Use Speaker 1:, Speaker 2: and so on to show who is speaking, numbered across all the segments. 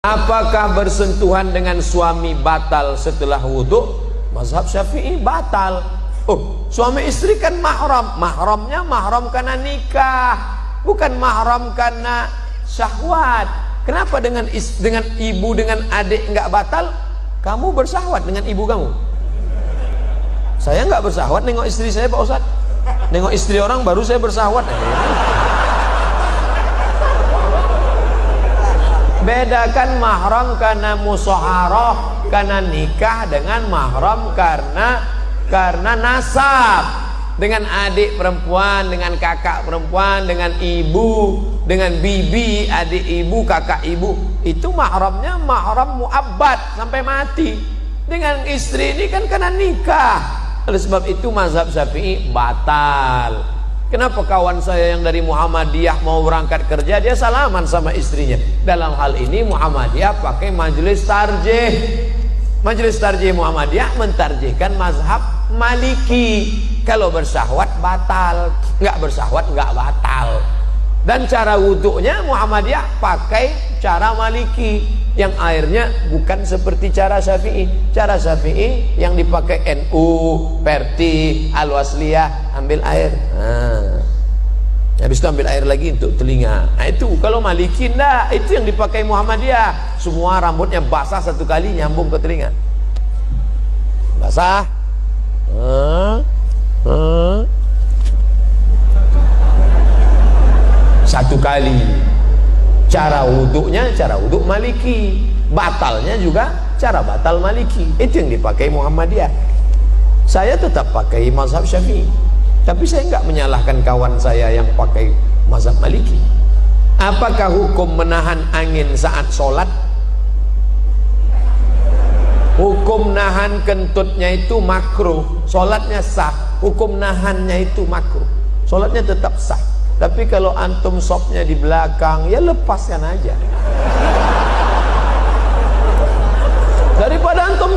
Speaker 1: Apakah bersentuhan dengan suami batal setelah wudhu? Mazhab Syafi'i batal. Oh, suami istri kan mahram. Mahramnya mahram karena nikah, bukan mahram karena syahwat. Kenapa dengan ibu dengan adik nggak batal? Kamu bersahwat dengan ibu kamu. Saya nggak bersahwat nengok istri saya, Pak Ustadz. Nengok istri orang baru saya bersahwat. Bedakan mahram karena musyawarah, karena nikah, dengan mahram karena nasab. Dengan adik perempuan, dengan kakak perempuan, dengan ibu, dengan bibi, adik ibu, kakak ibu, itu mahramnya mahram muabbad sampai mati. Dengan istri ini kan karena nikah. Oleh sebab itu mazhab Syafi'i batal. Kenapa kawan saya yang dari Muhammadiyah mau berangkat kerja, dia salaman sama istrinya? Dalam hal ini Muhammadiyah pakai majelis tarjih. Majelis tarjih Muhammadiyah mentarjihkan mazhab Maliki. Kalau bersahwat batal, nggak bersahwat nggak batal. Dan cara wudhunya Muhammadiyah pakai cara Maliki, yang airnya bukan seperti cara Syafi'i. Cara Syafi'i yang dipakai NU, Perti, Al-Wasliyah, ambil air. Habis itu ambil air lagi untuk telinga. Nah, itu kalau Maliki enggak, itu yang dipakai Muhammadiyah. Semua rambutnya basah satu kali nyambung ke telinga. Basah. Satu kali. Cara wuduknya cara wuduk Maliki, batalnya juga cara batal Maliki. Itu yang dipakai Muhammadiyah. Saya tetap pakai mazhab Syafi'i, tapi saya enggak menyalahkan kawan saya yang pakai mazhab Maliki. Apakah hukum menahan angin saat sholat? Hukum nahan kentutnya itu makruh, sholatnya sah. Hukum nahannya itu makruh, sholatnya tetap sah. Tapi kalau antum sopnya di belakang, ya lepaskan aja. Daripada antum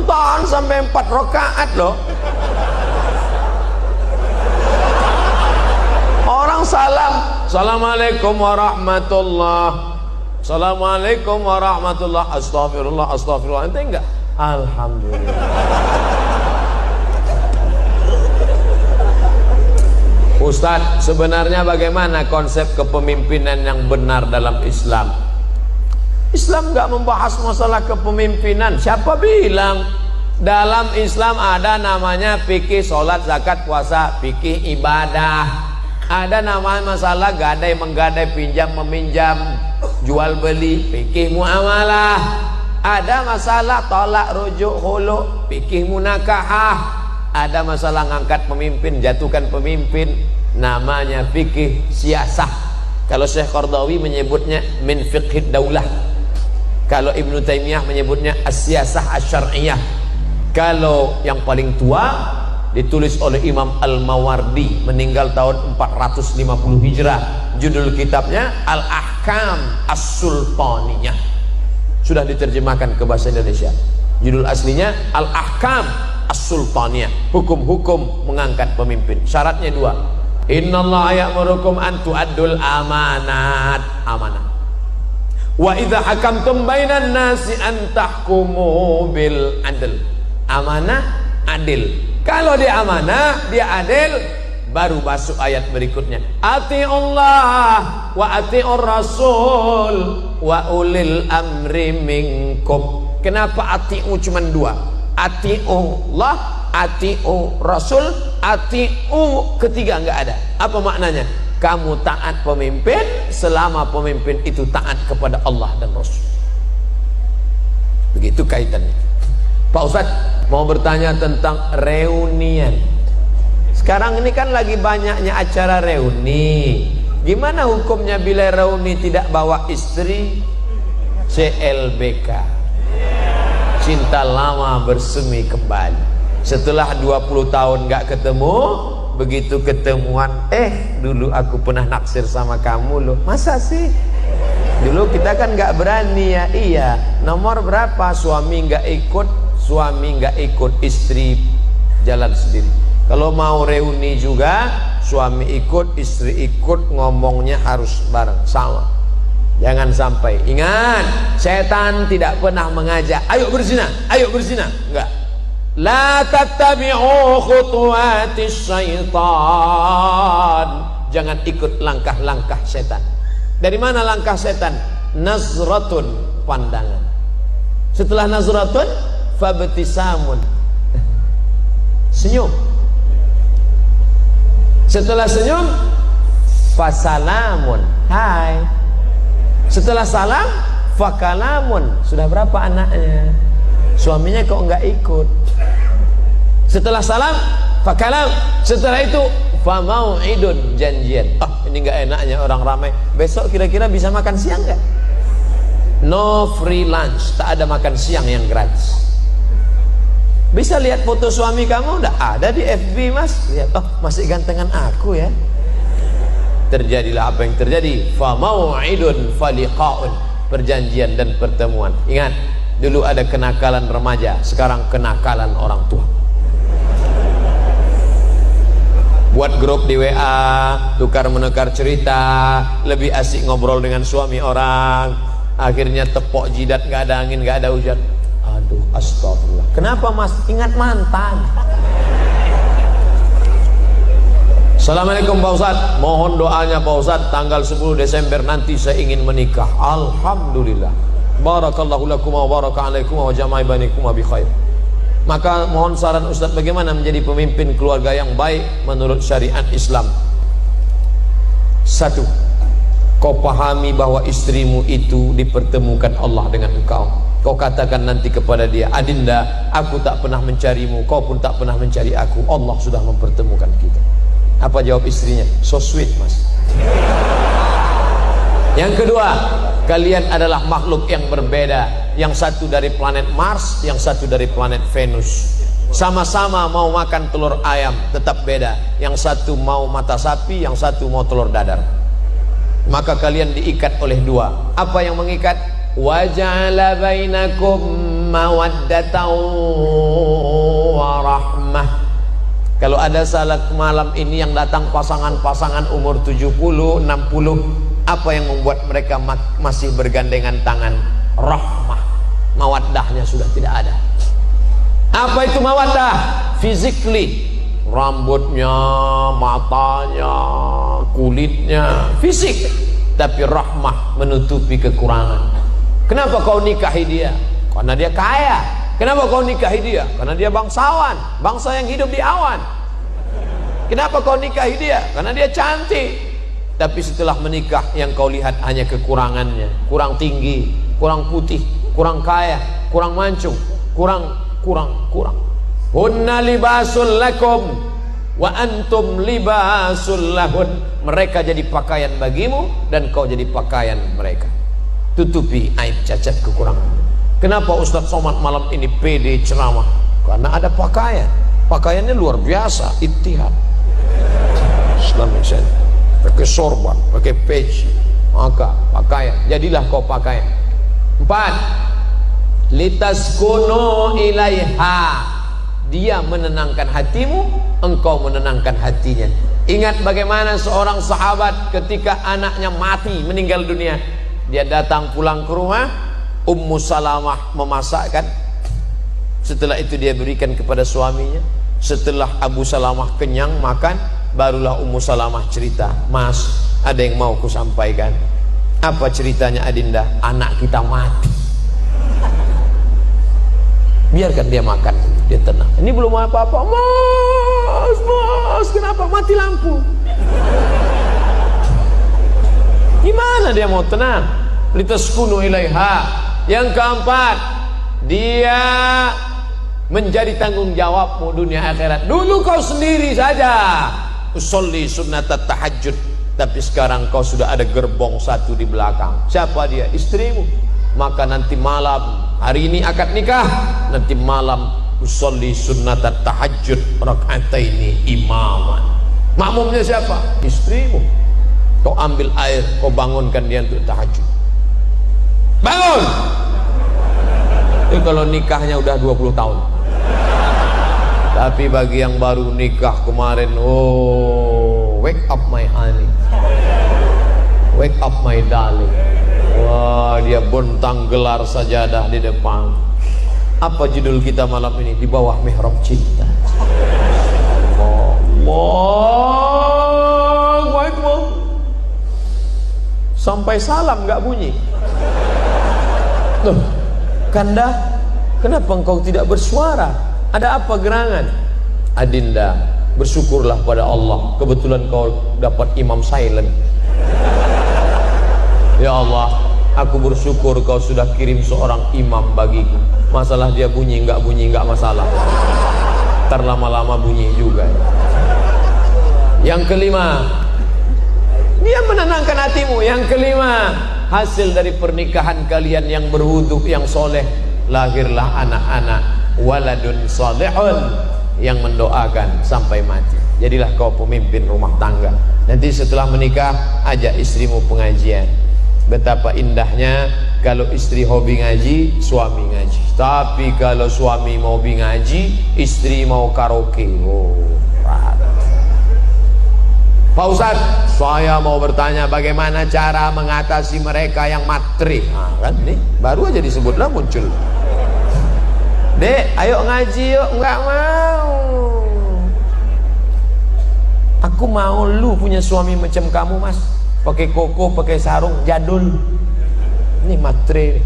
Speaker 1: tahan sampai 4 rakaat loh. Orang salam, assalamualaikum warahmatullah, assalamualaikum warahmatullah, astagfirullah, astagfirullah. Ente enggak? Alhamdulillah. Ustadz, sebenarnya bagaimana konsep kepemimpinan yang benar dalam Islam? Islam nggak membahas masalah kepemimpinan. Siapa bilang? Dalam Islam ada namanya fikih sholat, zakat, puasa, fikih ibadah. Ada namanya masalah gadai, menggadai, pinjam, meminjam, jual beli, fikih muamalah. Ada masalah tolak, rujuk, khulu, fikih munakahah. Ada masalah ngangkat pemimpin, jatuhkan pemimpin, namanya fikih siasah. Kalau Syekh Qardawi menyebutnya min fiqhid daulah. Kalau Ibnu Taimiyah menyebutnya as-siasah asy-syar'iyyah. Kalau yang paling tua ditulis oleh Imam Al-Mawardi, meninggal tahun 450 Hijrah. Judul kitabnya Al-Ahkam As-Sultaniyah. Sudah diterjemahkan ke bahasa Indonesia. Judul aslinya Al-Ahkam As-Sultaniyah, hukum-hukum mengangkat pemimpin. Syaratnya 2. Innallaha ya'murukum an tu'addul amanat, amanah. Wa idza hakamtum bainan nasi an tahkumu bil adl. Amanah, adil. Kalau dia amanah, dia adil, baru masuk ayat berikutnya. Atiullah wa atiur rasul wa ulil amri minkum. Kenapa atiu cuma 2? Ati'ullah, ati'u Rasul, ati'u ketiga enggak ada. Apa maknanya? Kamu taat pemimpin selama pemimpin itu taat kepada Allah dan Rasul. Begitu kaitannya. Pak Ustadz mau bertanya tentang reunian. Sekarang ini kan lagi banyaknya acara reuni. Gimana hukumnya bila reuni tidak bawa istri? CLBK, cinta lama bersemi kembali. Setelah 20 tahun gak ketemu, begitu ketemuan, dulu aku pernah naksir sama kamu loh. Masa sih? Dulu kita kan gak berani ya. Iya, nomor berapa? Suami gak ikut, istri jalan sendiri. Kalau mau reuni juga, suami ikut, istri ikut, ngomongnya harus bareng, sama. Jangan sampai. Ingat, setan tidak pernah mengajak ayo berzina, enggak. La tattabi'u khutuwatis syaitan. Jangan ikut langkah-langkah setan. Dari mana langkah setan? Nazratun, pandangan. Setelah nazratun, fabtisamun, senyum. Setelah senyum, fasalamun, hai. Setelah salam, fakalamun, sudah berapa anaknya? Suaminya kok enggak ikut. Setelah salam, fakalam. Setelah itu, famau'idun, janjian. Ini enggak enaknya orang ramai. Besok kira-kira bisa makan siang enggak? No free lunch, tak ada makan siang yang gratis. Bisa lihat foto suami kamu? Enggak ada di FB, Mas. Lihat, masih gantengan aku ya. Terjadilah apa yang terjadi. Famau'idun faliqa'un, perjanjian dan pertemuan. Ingat, dulu ada kenakalan remaja, sekarang kenakalan orang tua. Buat grup di WA, tukar menukar cerita, lebih asik ngobrol dengan suami orang. Akhirnya tepok jidat, gak ada angin, gak ada hujan. Aduh, astagfirullah. Kenapa, Mas? Ingat mantan. Assalamualaikum Pak Ustadz, mohon doanya Pak Ustadz, tanggal 10 Desember nanti saya ingin menikah. Alhamdulillah. Barakallahu lakum wa baraka alaikum wa jama'i bainakum bi khair. Maka mohon saran Ustadz bagaimana menjadi pemimpin keluarga yang baik menurut syariat Islam. 1. Kau pahami bahwa istrimu itu dipertemukan Allah dengan engkau. Kau katakan nanti kepada dia, Adinda, aku tak pernah mencarimu, kau pun tak pernah mencari aku. Allah sudah mempertemukan kita. Apa jawab istrinya? So sweet, Mas. Yang kedua, kalian adalah makhluk yang berbeda. Yang satu dari planet Mars, yang satu dari planet Venus. Sama-sama mau makan telur ayam, tetap beda. Yang satu mau mata sapi, yang satu mau telur dadar. Maka kalian diikat oleh dua. Apa yang mengikat? Wa ja'ala bainakum mawaddatan wa rahmah. Kalau ada salat malam ini yang datang pasangan-pasangan umur 70, 60, apa yang membuat mereka masih bergandengan tangan? Rahmah. Mawaddahnya sudah tidak ada. Apa itu mawaddah? Physically, rambutnya, matanya, kulitnya, fisik. Tapi rahmah menutupi kekurangan. Kenapa kau nikahi dia? Karena dia kaya. Kenapa kau nikahi dia? Karena dia bangsawan, bangsa yang hidup di awan. Kenapa kau nikahi dia? Karena dia cantik. Tapi setelah menikah yang kau lihat hanya kekurangannya. Kurang tinggi, kurang putih, kurang kaya, kurang mancung, kurang. Hunna libasul lakum wa antum libasul lahun. Mereka jadi pakaian bagimu dan kau jadi pakaian mereka. Tutupi aib cacat kekurangan. Kenapa Ustadz Somad malam ini pede ceramah? Karena ada pakaian. Pakaiannya luar biasa, ittihad Islamic Center. Pakai sorban, pakai peci, maka pakaian. Jadilah kau pakaian. 4. Litaskunu ilaiha. Dia menenangkan hatimu, engkau menenangkan hatinya. Ingat bagaimana seorang sahabat ketika anaknya mati, meninggal dunia. Dia datang pulang ke rumah, Ummu Salamah memasakkan. Setelah itu dia berikan kepada suaminya. Setelah Abu Salamah kenyang makan, barulah Ummu Salamah cerita, Mas, ada yang mau ku sampaikan. Apa ceritanya Adinda? Anak kita mati. Biarkan dia makan, dia tenang. Ini belum apa-apa. Mas, kenapa mati lampu? Gimana dia mau tenang? Litaskunu ilaiha. Yang keempat, dia menjadi tanggung jawabmu dunia akhirat. Dulu kau sendiri saja usolli sunnat tahajud, tapi sekarang kau sudah ada gerbong satu di belakang. Siapa dia? Istrimu. Maka nanti malam, hari ini akad nikah, nanti malam usolli sunnat tahajud rakaataini imaman. Makmumnya siapa? Istrimu. Kau ambil air, kau bangunkan dia untuk tahajud. Bangun. Itu kalau nikahnya udah 20 tahun. Tapi bagi yang baru nikah kemarin, oh, wake up my honey, wake up my darling, dia bentang gelar sajadah di depan. Apa judul kita malam ini? Di bawah mihrab cinta. Allahu Akbar. Sampai salam nggak bunyi. Loh, Kanda, kenapa engkau tidak bersuara? Ada apa gerangan? Adinda, bersyukurlah pada Allah, kebetulan kau dapat imam silent. Ya Allah, aku bersyukur kau sudah kirim seorang imam bagiku. Masalah dia bunyi nggak masalah. Ntar lama-lama bunyi juga. Yang kelima, dia menenangkan hatimu. Yang kelima, hasil dari pernikahan kalian yang berwudu, yang soleh, lahirlah anak-anak waladun salihun, yang mendoakan sampai mati. Jadilah kau pemimpin rumah tangga. Nanti setelah menikah, ajak istrimu pengajian. Betapa indahnya kalau istri hobi ngaji, suami ngaji. Tapi kalau suami mau ngaji, istri mau karaoke. Oh, Pak Ustadz, saya mau bertanya bagaimana cara mengatasi mereka yang matre. Nah, kan nih, baru aja disebutlah muncul. Dek, ayo ngaji yuk. Enggak mau. Aku mau lu punya suami macam kamu, Mas. Pakai koko, pakai sarung, jadul. Ini matre.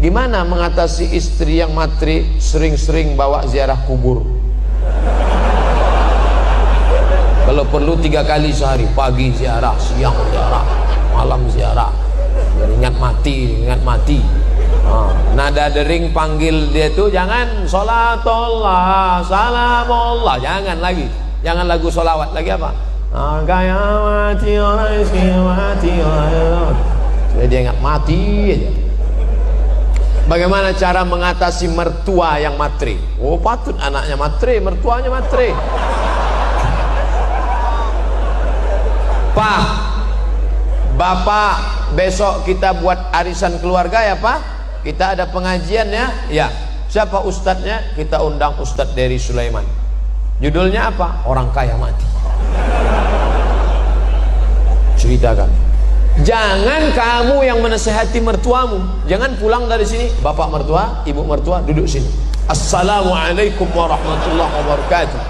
Speaker 1: Gimana mengatasi istri yang matre, sering-sering bawa ziarah kubur? Kalau perlu 3 kali sehari, pagi ziarah, siang ziarah, malam ziarah. Biar ingat mati. Nada dering panggil dia tuh jangan sholatullah, salamullah, jangan lagi. Jangan lagu sholawat lagi apa? Jadi dia ingat mati aja. Bagaimana cara mengatasi mertua yang matre? Oh, patut anaknya matre, mertuanya matre. Pak, Bapak, besok kita buat arisan keluarga ya Pak. Kita ada pengajian ya. Ya. Siapa ustadznya? Kita undang Ustadz Dery Sulaiman. Judulnya apa? Orang kaya mati. Ceritakan. Jangan kamu yang menasehati mertuamu. Jangan pulang dari sini, bapak mertua, ibu mertua, duduk sini. Assalamualaikum warahmatullahi wabarakatuh.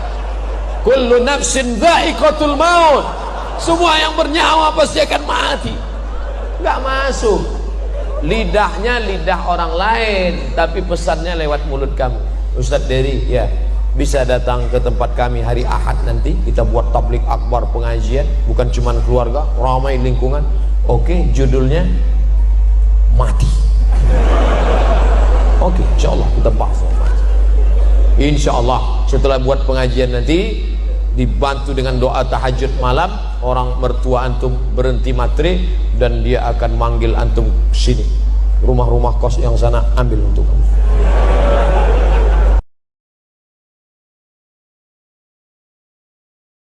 Speaker 1: Kullu nafsin dha'iqatul maut. Semua yang bernyawa pasti akan mati. Nggak masuk. Lidahnya lidah orang lain, tapi pesannya lewat mulut kamu. Ustadz Dery, ya, bisa datang ke tempat kami hari Ahad nanti. Kita buat tablik akbar pengajian, bukan cuma keluarga, ramai lingkungan. Oke, judulnya mati. Oke, insyaallah kita bahas mati. Insyaallah setelah buat pengajian nanti, dibantu dengan doa tahajud malam, orang mertua antum berhenti matre dan dia akan manggil antum sini. Rumah-rumah kos yang sana ambil untuk kamu.